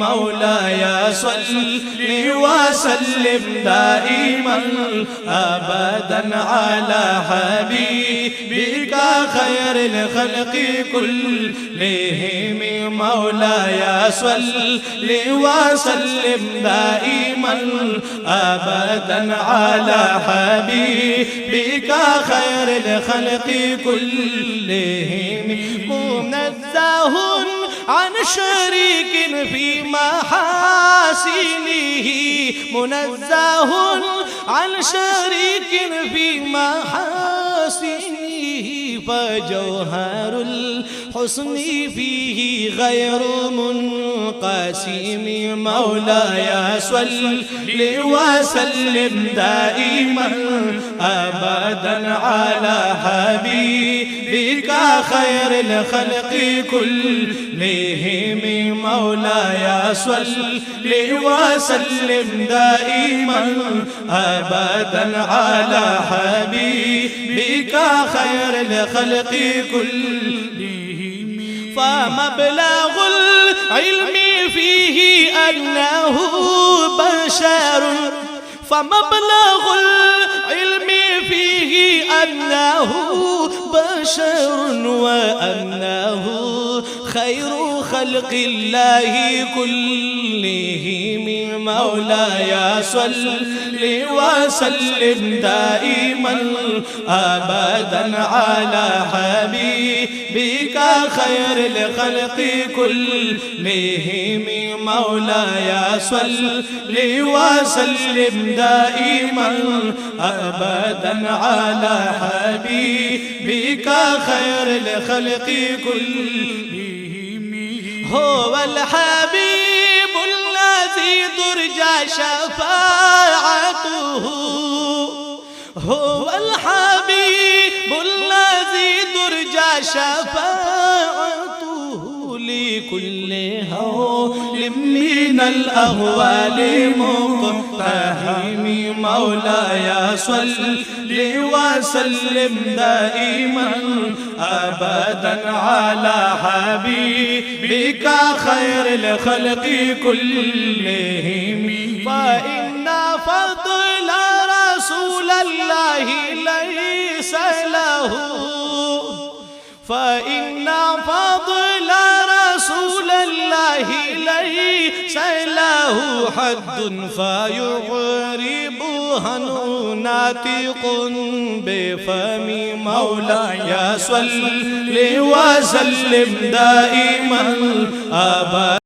مولاي صل وسلم دائما أبدا على حبيبك خير الخلق كلهم مولاي صل وسلم دائما أبدا على حبيبك خير الخلق كلهم منزه عن شريك في محاسنه منزه عن شريك في محاسنه فجوهر الحسن فيه غير منقسم مولاي صل وسلم دائما أبدا على حبيبك خير الخلق كلهم مولاي صل وسلم دائما أبدا على حبيبك خير الخلق كلهم فمبلغ العلم فيه أنه بشر فمبلغ العلم فيه أنه بشر وأنه خير خلق الله كلهم مولاي صل وسلم دائما أبدا على حبيبك خير الخلق كلهم مولاي صل وسلم دائما أبدا على حبيبك خير الخلق كلهم هو الحبيب الذي ترجى شفاعته هو الحبيب الذي ترجى شفاعته لكل هول من الأهوال مقتحم مولاي صل وسلم دائما أبدا على حبيبك خير الخلق كلهم فإن فضل رسول الله ليس له فإن فضل رسول الله ليس له حد فيغربها ناطق بفم مولاي صل وسلم دائما أبدا